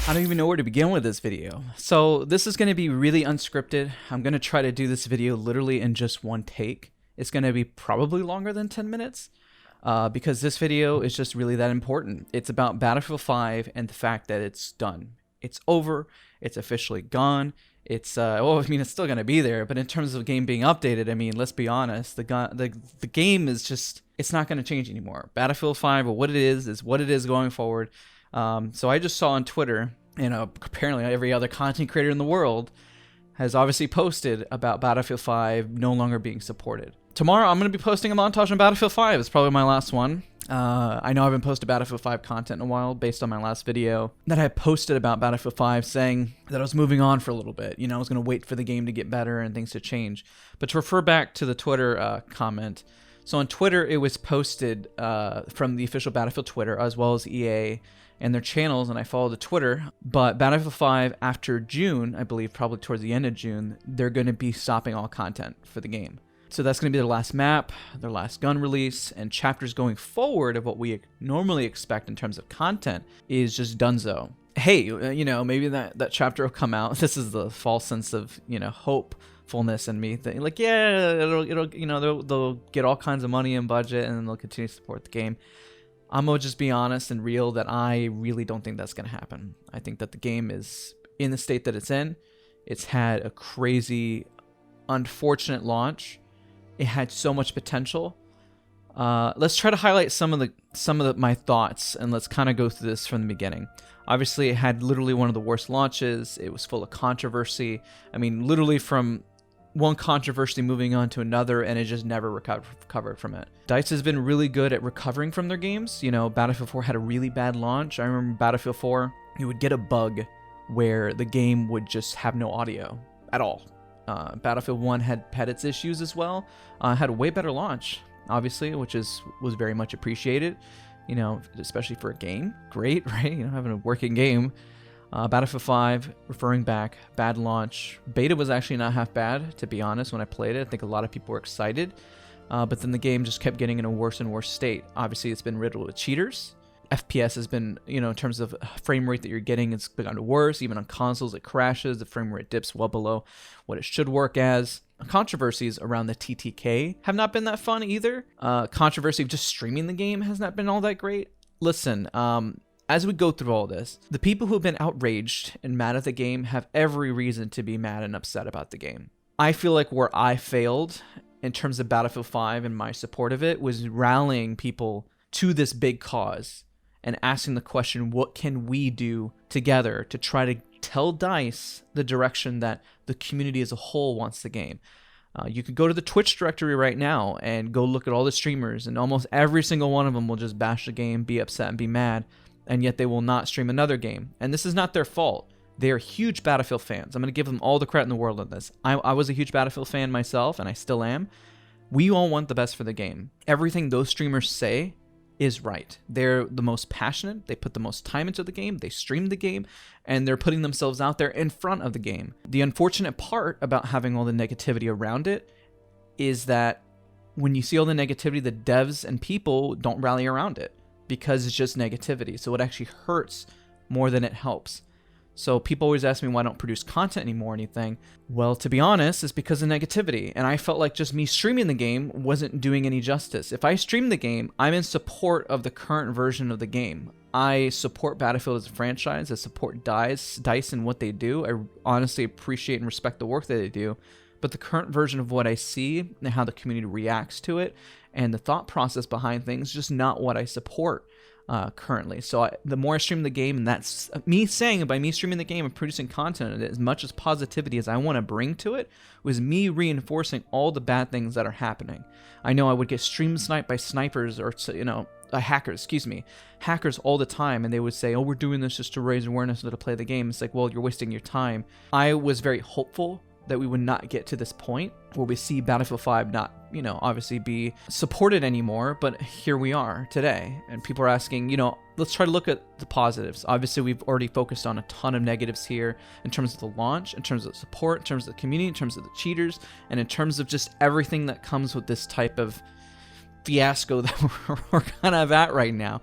I don't even know where to begin with this video. So this is going to be really unscripted. I'm going to try to do this video literally in just one take. It's going to be probably longer than 10 minutes because this video is just really that important. It's about Battlefield 5 and the fact that it's done. It's over. It's officially gone. It's well, I mean, it's still going to be there, but in terms of the game being updated, I mean, let's be honest, the game is just, it's not going to change anymore. Battlefield 5, or what it is what it is going forward. So I just saw on Twitter, and apparently every other content creator in the world has obviously posted about Battlefield 5 no longer being supported. Tomorrow I'm going to be posting a montage on Battlefield 5. It's probably my last one. I know I haven't posted Battlefield 5 content in a while based on my last video that I posted about Battlefield 5 saying that I was moving on for a little bit. You know, I was going to wait for the game to get better and things to change. But to refer back to the Twitter comment, so on Twitter it was posted from the official Battlefield Twitter as well as EA and their channels, and I follow the Twitter. But Battlefield 5 after June, I believe probably towards the end of June, they're going to be stopping all content for the game. So that's going to be their last map, their last gun release, and chapters going forward of what we normally expect in terms of content is just donezo. Hey, you know, maybe that chapter will come out. This is the false sense of, you know, hopefulness in me. Thinking like, yeah, it'll you know, they'll get all kinds of money and budget and they'll continue to support the game. I'm going to just be honest and real that I really don't think that's going to happen. I think that the game is in the state that it's in. It's had a crazy, unfortunate launch. It had so much potential. Let's try to highlight some of my thoughts, and let's kind of go through this from the beginning. Obviously, it had literally one of the worst launches. It was full of controversy. I mean, literally from one controversy moving on to another, and it just never recovered from it. DICE has been really good at recovering from their games. You know, Battlefield 4 had a really bad launch. I remember Battlefield 4, you would get a bug where the game would just have no audio at all. Battlefield 1 had its issues as well. Had a way better launch, obviously, which was very much appreciated. You know, especially for a game. Great, right? You know, having a working game. Battlefield 5, referring back, bad launch. Beta was actually not half bad, to be honest, when I played it. I think a lot of people were excited. But then the game just kept getting in a worse and worse state. Obviously, it's been riddled with cheaters. FPS has been, you know, in terms of frame rate that you're getting, it's gotten worse. Even on consoles, it crashes. The frame rate dips well below what it should work as. Controversies around the TTK have not been that fun either. Controversy of just streaming the game has not been all that great. Listen, as we go through all this, the people who have been outraged and mad at the game have every reason to be mad and upset about the game. I feel like where I failed in terms of Battlefield 5 and my support of it was rallying people to this big cause and asking the question, what can we do together to try to tell DICE the direction that the community as a whole wants the game? You could go to the Twitch directory right now and go look at all the streamers, and almost every single one of them will just bash the game, be upset, and be mad, and yet they will not stream another game. And this is not their fault. They are huge Battlefield fans. I'm going to give them all the credit in the world on this. I was a huge Battlefield fan myself, and I still am. We all want the best for the game. Everything those streamers say is right. They're the most passionate. They put the most time into the game. They stream the game, and they're putting themselves out there in front of the game. The unfortunate part about having all the negativity around it is that when you see all the negativity, the devs and people don't rally around it because it's just negativity. So it actually hurts more than it helps. So people always ask me why I don't produce content anymore or anything. Well, to be honest, it's because of negativity. And I felt like just me streaming the game wasn't doing any justice. If I stream the game, I'm in support of the current version of the game. I support Battlefield as a franchise. I support DICE and what they do. I honestly appreciate and respect the work that they do. But the current version of what I see and how the community reacts to it and the thought process behind things is just not what I support currently. So the more I stream the game, and that's me saying by me streaming the game and producing content, and as much as positivity as I want to bring to it, was me reinforcing all the bad things that are happening. I know I would get stream sniped by snipers or, you know, hackers all the time, and they would say, oh, we're doing this just to raise awareness or to play the game. It's like, well, you're wasting your time. I was very hopeful that we would not get to this point where we see Battlefield 5 not, you know, obviously be supported anymore, but here we are today. And people are asking, you know, let's try to look at the positives. Obviously, we've already focused on a ton of negatives here in terms of the launch, in terms of the support, in terms of the community, in terms of the cheaters, and in terms of just everything that comes with this type of fiasco that we're kind of at right now.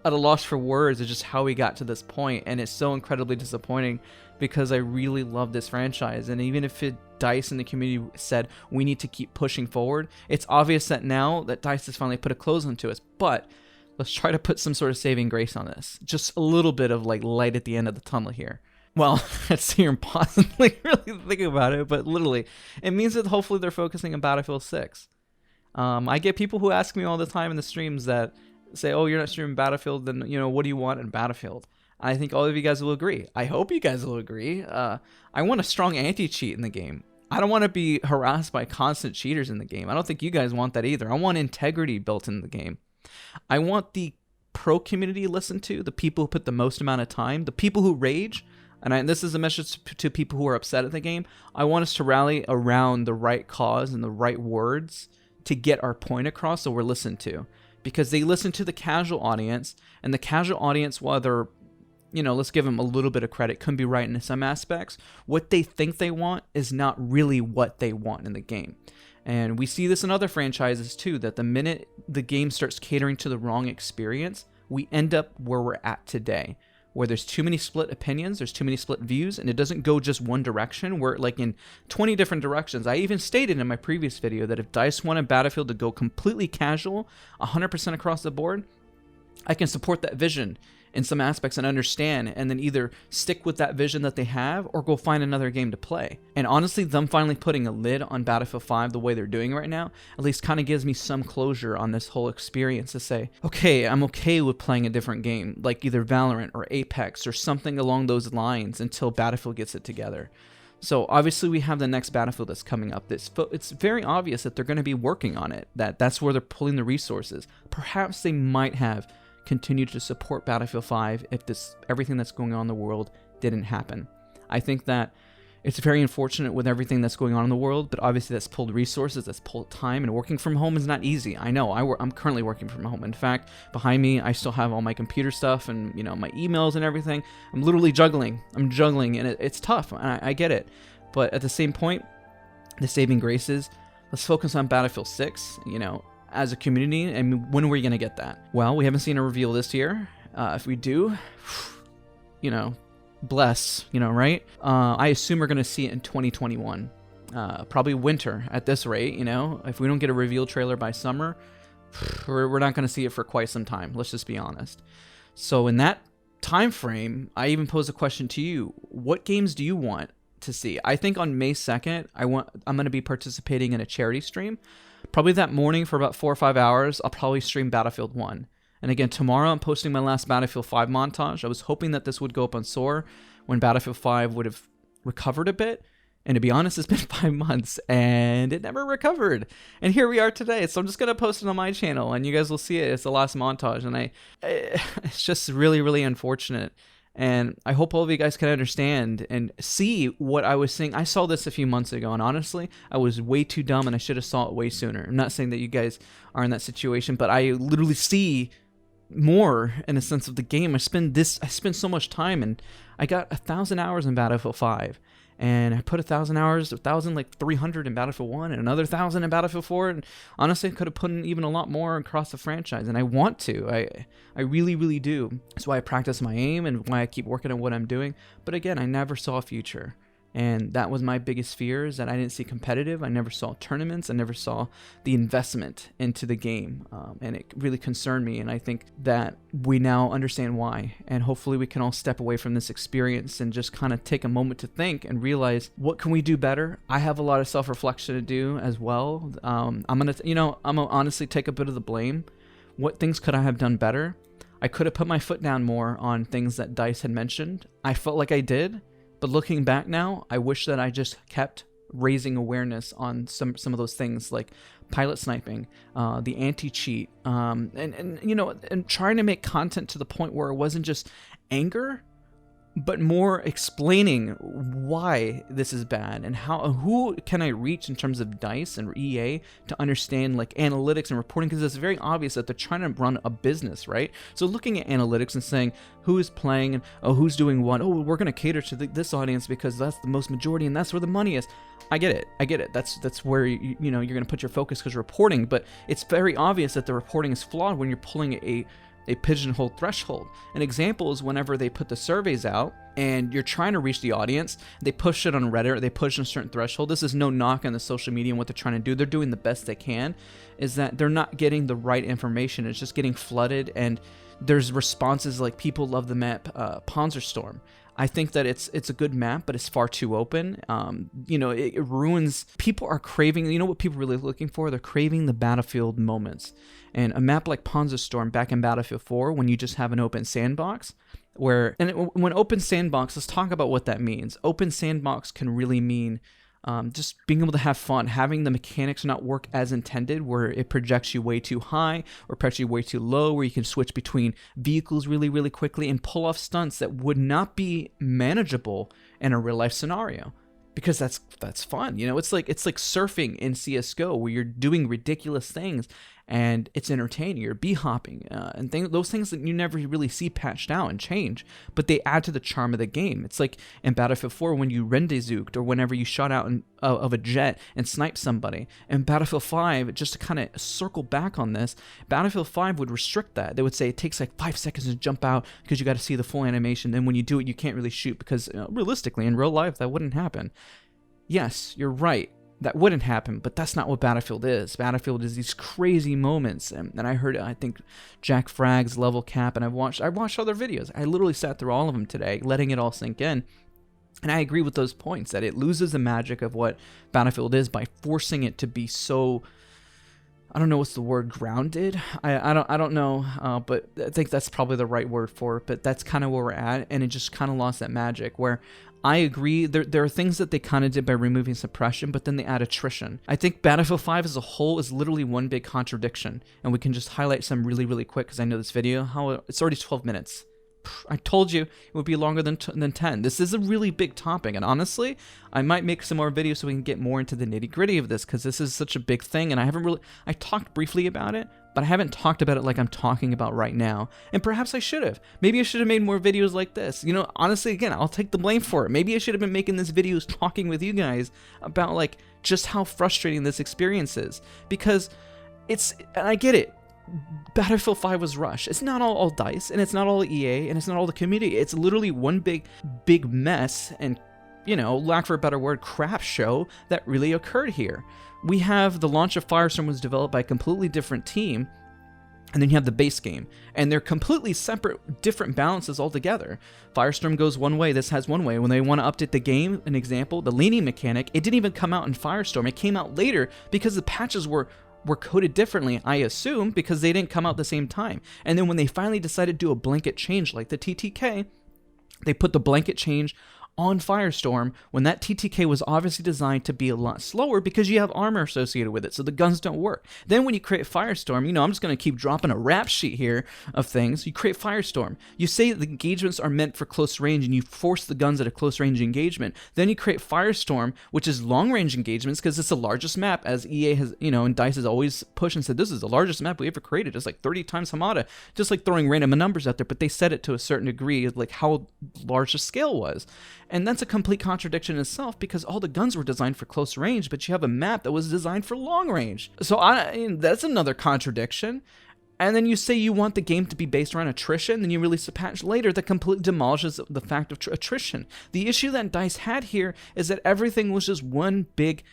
at a loss for words of just how we got to this point, and it's so incredibly disappointing because I really love this franchise. And even if DICE and the community said we need to keep pushing forward, it's obvious that now that DICE has finally put a close onto us. But let's try to put some sort of saving grace on this. Just a little bit of like light at the end of the tunnel here. Well, let's hear and possibly really think about it, but literally, it means that hopefully they're focusing on Battlefield 6. I get people who ask me all the time in the streams that say, oh, you're not streaming Battlefield, then, you know, what do you want in Battlefield? I think all of you guys will agree. I hope you guys will agree. I want a strong anti-cheat in the game. I don't want to be harassed by constant cheaters in the game. I don't think you guys want that either. I want integrity built in the game. I want the pro community listened to, the people who put the most amount of time, the people who rage, and this is a message to people who are upset at the game. I want us to rally around the right cause and the right words to get our point across so we're listened to. Because they listen to the casual audience, and the casual audience, while they're, you know, let's give them a little bit of credit, can be right in some aspects. What they think they want is not really what they want in the game. And we see this in other franchises too, that the minute the game starts catering to the wrong experience, we end up where we're at today, where there's too many split opinions, there's too many split views, and it doesn't go just one direction. We're like in 20 different directions. I even stated in my previous video that if DICE wanted Battlefield to go completely casual, 100% across the board, I can support that vision in some aspects and understand, and then either stick with that vision that they have or go find another game to play. And honestly, them finally putting a lid on Battlefield 5 the way they're doing right now at least kind of gives me some closure on this whole experience to say, okay, I'm okay with playing a different game like either Valorant or Apex or something along those lines until Battlefield gets it together. So obviously we have the next Battlefield that's coming up. It's very obvious that they're going to be working on it, that's where they're pulling the resources. Perhaps they might have continue to support Battlefield 5 if everything that's going on in the world didn't happen. I think that it's very unfortunate with everything that's going on in the world, but obviously that's pulled resources, that's pulled time, and working from home is not easy. I know, I'm currently working from home. In fact, behind me, I still have all my computer stuff and, you know, my emails and everything. I'm literally juggling. I'm juggling, and it's tough. I get it. But at the same point, the saving grace is, let's focus on Battlefield 6, you know, as a community. And when are we going to get that? Well, we haven't seen a reveal this year. If we do, you know, bless, you know, right? I assume we're going to see it in 2021. Probably winter at this rate, you know. If we don't get a reveal trailer by summer, we're not going to see it for quite some time. Let's just be honest. So in that time frame, I even pose a question to you. What games do you want to see? I think on May 2nd, I'm going to be participating in a charity stream. Probably that morning for about 4 or 5 hours, I'll probably stream Battlefield 1. And again, tomorrow I'm posting my last Battlefield 5 montage. I was hoping that this would go up on SoaR when Battlefield 5 would have recovered a bit. And to be honest, it's been 5 months and it never recovered. And here we are today. So I'm just going to post it on my channel and you guys will see it. It's the last montage. And it's just really, really unfortunate. And I hope all of you guys can understand and see what I was saying. I saw this a few months ago, and honestly, I was way too dumb, and I should have saw it way sooner. I'm not saying that you guys are in that situation, but I literally see more in a sense of the game. I spend so much time, and I got 1,000 hours in Battlefield 5. And I put 1,000 hours, 300 in Battlefield 1 and another 1,000 in Battlefield 4. And honestly, I could have put in even a lot more across the franchise. And I want to. I really, really do. That's why I practice my aim and why I keep working on what I'm doing. But again, I never saw a future. And that was my biggest fear, is that I didn't see competitive. I never saw tournaments. I never saw the investment into the game. And it really concerned me. And I think that we now understand why. And hopefully we can all step away from this experience and just kind of take a moment to think and realize, what can we do better? I have a lot of self-reflection to do as well. I'm going to honestly take a bit of the blame. What things could I have done better? I could have put my foot down more on things that DICE had mentioned. I felt like I did. But looking back now, I wish that I just kept raising awareness on some of those things, like pilot sniping, the anti-cheat, and trying to make content to the point where it wasn't just anger, but more explaining why this is bad and who can I reach in terms of DICE and EA to understand like analytics and reporting, because it's very obvious that they're trying to run a business, right? So looking at analytics and saying who is playing and who's doing what, we're going to cater to this audience because that's the most majority and that's where the money is. I get it. That's where you're going to put your focus because reporting, but it's very obvious that the reporting is flawed when you're pulling a They pigeonhole threshold. An example is whenever they put the surveys out and you're trying to reach the audience, they push it on Reddit, or they push a certain threshold. This is no knock on the social media and what they're trying to do. They're doing the best they can, is that they're not getting the right information. It's just getting flooded, and there's responses like people love the map Firestorm. I think that it's a good map, but it's far too open. It ruins. People are craving. You know what people are really looking for? They're craving the battlefield moments. And a map like Firestorm back in Battlefield 4, when you just have an open sandbox, when open sandbox, let's talk about what that means. Open sandbox can really mean just being able to have fun, having the mechanics not work as intended, where it projects you way too high or projects you way too low, where you can switch between vehicles really, really quickly and pull off stunts that would not be manageable in a real life scenario. Because that's fun. It's like surfing in CS:GO, where you're doing ridiculous things and it's entertaining. You're bee-hopping and those things that you never really see patched out and change, but they add to the charm of the game. It's like in Battlefield 4 when you rendezvoused, or whenever you shot out of a jet and sniped somebody. And Battlefield 5, just to kind of circle back on this, Battlefield 5 would restrict that. They would say it takes like 5 seconds to jump out because you got to see the full animation. Then when you do it, you can't really shoot because realistically, in real life, that wouldn't happen. Yes, you're right. That wouldn't happen, but that's not what Battlefield is. Battlefield is these crazy moments, and I think Jack Fragg's level cap, and I watched other videos. I literally sat through all of them today, letting it all sink in, and I agree with those points, that it loses the magic of what Battlefield is by forcing it to be so, I don't know what's the word, grounded? I don't know, but I think that's probably the right word for it, but that's kind of where we're at, and it just kind of lost that magic, where I agree, there are things that they kind of did by removing suppression, but then they add attrition. I think Battlefield 5 as a whole is literally one big contradiction, and we can just highlight some really, really quick, because I know this video, it's already 12 minutes. I told you it would be longer than 10. This is a really big topic, and honestly, I might make some more videos so we can get more into the nitty-gritty of this, because this is such a big thing, and I talked briefly about it, but I haven't talked about it like I'm talking about right now, and perhaps I should have. Maybe I should have made more videos like this. Honestly, again, I'll take the blame for it. Maybe I should have been making this videos talking with you guys about like just how frustrating this experience is, because and I get it. Battlefield 5 was rushed. It's not all DICE, and it's not all EA, and it's not all the community. It's literally one big mess, and lack for a better word, crap show that really occurred here. We have the launch of Firestorm was developed by a completely different team, and then you have the base game, and they're completely separate, different balances altogether. Firestorm goes one way, this has one way. When they want to update the game, an example, the leaning mechanic, it didn't even come out in Firestorm. It came out later because the patches were coded differently, I assume, because they didn't come out at the same time. And then when they finally decided to do a blanket change like the TTK, they put the blanket change on Firestorm when that TTK was obviously designed to be a lot slower because you have armor associated with it, so the guns don't work. Then when you create Firestorm, I'm just going to keep dropping a rap sheet here of things. You create Firestorm. You say the engagements are meant for close range, and you force the guns at a close range engagement. Then you create Firestorm, which is long range engagements because it's the largest map, as EA has, and DICE has always pushed and said, this is the largest map we ever created. It's like 30 times Hamada, just like throwing random numbers out there, but they said it to a certain degree, like how large the scale was. And that's a complete contradiction in itself, because all the guns were designed for close range, but you have a map that was designed for long range. So that's another contradiction. And then you say you want the game to be based around attrition, then you release a patch later that completely demolishes the fact of attrition. The issue that DICE had here is that everything was just one big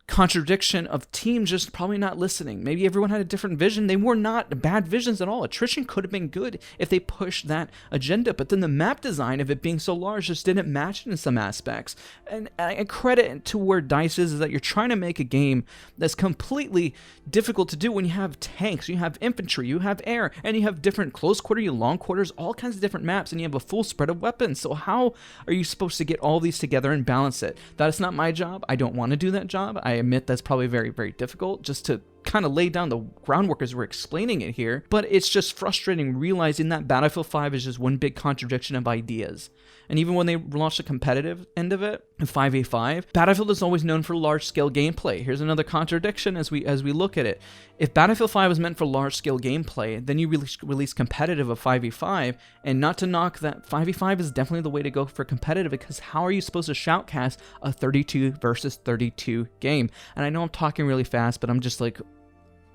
contradiction of team just probably not listening. Maybe everyone had a different vision. They were not bad visions at all. Attrition could have been good if they pushed that agenda, but then the map design of it being so large just didn't match it in some aspects. And I credit to where DICE is that you're trying to make a game that's completely difficult to do when you have tanks, you have infantry, you have air, and you have different close quarter, long quarters, all kinds of different maps, and you have a full spread of weapons. So how are you supposed to get all these together and balance it? That is not my job. I don't want to do that job. I admit that's probably very, very difficult just to kind of lay down the groundwork as we're explaining it here, but it's just frustrating realizing that Battlefield 5 is just one big contradiction of ideas. And even when they launched the competitive end of it, in 5v5, Battlefield is always known for large-scale gameplay. Here's another contradiction as we look at it. If Battlefield 5 was meant for large-scale gameplay, then you release competitive of 5v5, and not to knock that, 5v5 is definitely the way to go for competitive, because how are you supposed to shoutcast a 32 versus 32 game? And I know I'm talking really fast, but I'm just like,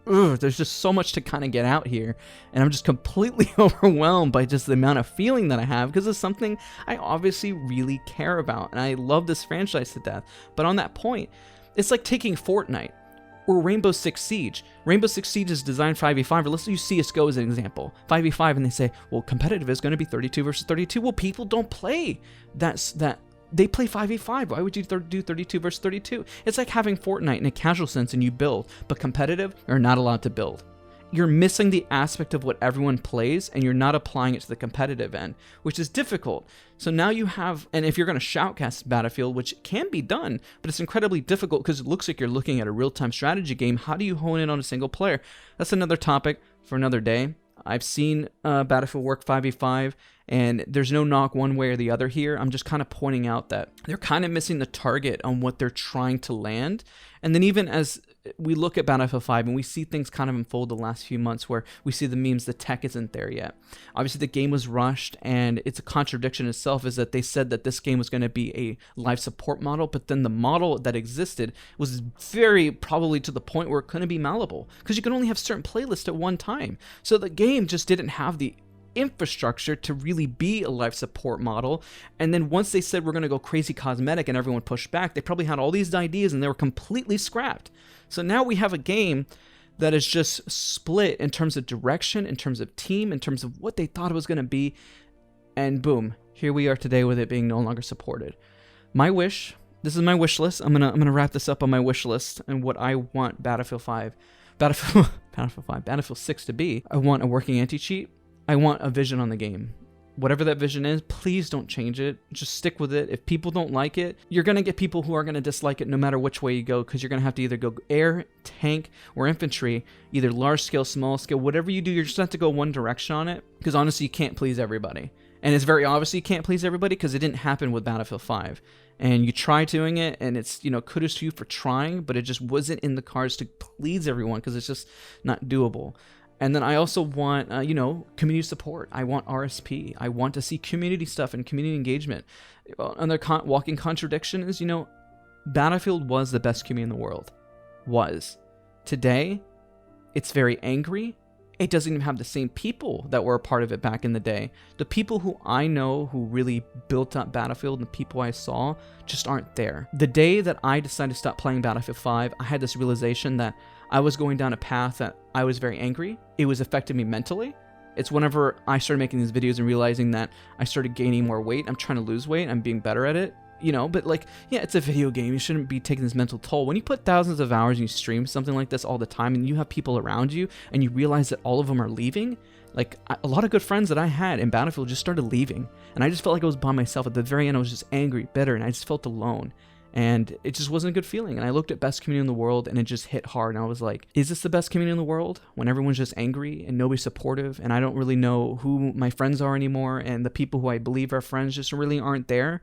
there's just so much to kind of get out here, and I'm just completely overwhelmed by just the amount of feeling that I have, because it's something I obviously really care about, and I love this franchise to death. But on that point, it's like taking Fortnite or Rainbow Six Siege. Rainbow Six Siege is designed 5v5, or let's use CSGO as an example. 5v5, and they say, well, competitive is going to be 32 versus 32. Well, people don't play that. They play 5v5. Why would you do 32 versus 32? It's like having Fortnite in a casual sense and you build, but competitive, you're not allowed to build. You're missing the aspect of what everyone plays, and you're not applying it to the competitive end, which is difficult. So now you have, and if you're going to shoutcast Battlefield, which can be done, but it's incredibly difficult because it looks like you're looking at a real-time strategy game. How do you hone in on a single player? That's another topic for another day. I've seen Battlefield work 5v5, and there's no knock one way or the other here. I'm just kind of pointing out that they're kind of missing the target on what they're trying to land. And then even as we look at Battlefield 5 and we see things kind of unfold the last few months where we see the memes, the tech isn't there yet. Obviously the game was rushed, and it's a contradiction itself is that they said that this game was going to be a live support model, but then the model that existed was very probably to the point where it couldn't be malleable because you can only have certain playlists at one time. So the game just didn't have the infrastructure to really be a live support model. And then once they said we're going to go crazy cosmetic and everyone pushed back, they probably had all these ideas and they were completely scrapped. So now we have a game that is just split in terms of direction, in terms of team, in terms of what they thought it was going to be, and boom, here we are today with it being no longer supported. My wish, this is my wish list. I'm gonna wrap this up on my wish list and what I want Battlefield 6 to be. I want a working anti-cheat. I want a vision on the game. Whatever that vision is, please don't change it. Just stick with it. If people don't like it, you're going to get people who are going to dislike it no matter which way you go, because you're going to have to either go air, tank, or infantry, either large scale, small scale, whatever you do, you're just going to have to go one direction on it, because honestly, you can't please everybody. And it's very obvious you can't please everybody because it didn't happen with Battlefield 5. And you try doing it, and it's, kudos to you for trying, but it just wasn't in the cards to please everyone because it's just not doable. And then I also want, community support. I want RSP. I want to see community stuff and community engagement. Another walking contradiction is, Battlefield was the best community in the world. Was. Today, it's very angry. It doesn't even have the same people that were a part of it back in the day. The people who I know who really built up Battlefield and the people I saw just aren't there. The day that I decided to stop playing Battlefield 5, I had this realization that I was going down a path that I was very angry. It was affecting me mentally. It's whenever I started making these videos and realizing that I started gaining more weight. I'm trying to lose weight. I'm being better at it. But it's a video game. You shouldn't be taking this mental toll. When you put thousands of hours and you stream something like this all the time and you have people around you and you realize that all of them are leaving, a lot of good friends that I had in Battlefield just started leaving. And I just felt like I was by myself. At the very end, I was just angry, bitter, and I just felt alone. And it just wasn't a good feeling. And I looked at best community in the world and it just hit hard. And I was like, is this the best community in the world? When everyone's just angry and nobody's supportive and I don't really know who my friends are anymore, and the people who I believe are friends just really aren't there.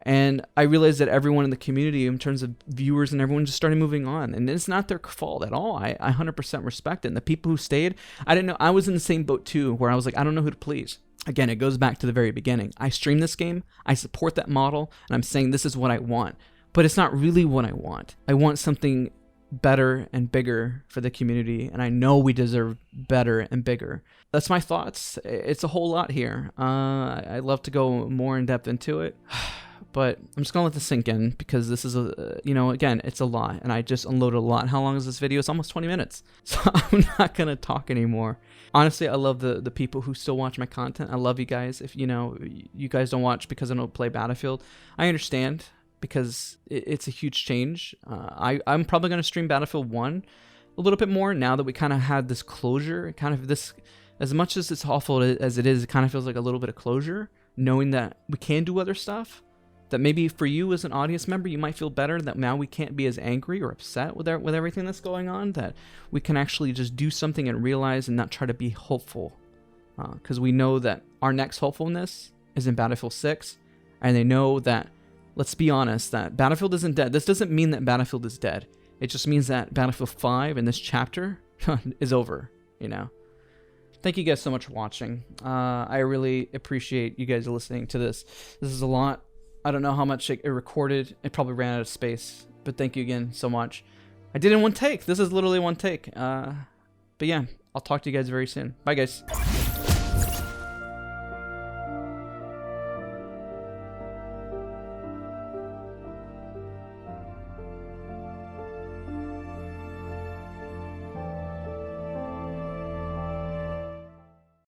And I realized that everyone in the community, in terms of viewers and everyone, just started moving on. And it's not their fault at all. I 100% respect it. And the people who stayed, I didn't know. I was in the same boat too, where I was like, I don't know who to please. Again, it goes back to the very beginning. I stream this game. I support that model. And I'm saying this is what I want. But it's not really what I want. I want something better and bigger for the community, and I know we deserve better and bigger. That's my thoughts. It's a whole lot here. I'd love to go more in depth into it, but I'm just gonna let this sink in because this is again, it's a lot, and I just unloaded a lot. How long is this video? It's almost 20 minutes, so I'm not gonna talk anymore. Honestly, I love the people who still watch my content. I love you guys. If you guys don't watch because I don't play Battlefield, I understand, because it's a huge change. I'm probably going to stream Battlefield 1 a little bit more now that we kind of had this closure. Kind of this, as much as it's awful as it is, it kind of feels like a little bit of closure, knowing that we can do other stuff. That maybe for you as an audience member, you might feel better that now we can't be as angry or upset with everything that's going on, that we can actually just do something and realize and not try to be hopeful. Because we know that our next hopefulness is in Battlefield 6, and they know that, let's be honest, that Battlefield isn't dead. This doesn't mean that Battlefield is dead. It just means that Battlefield 5 in this chapter is over, Thank you guys so much for watching. I really appreciate you guys listening to this. This is a lot. I don't know how much it recorded. It probably ran out of space, but thank you again so much. I did it in one take. This is literally one take. But yeah, I'll talk to you guys very soon. Bye, guys.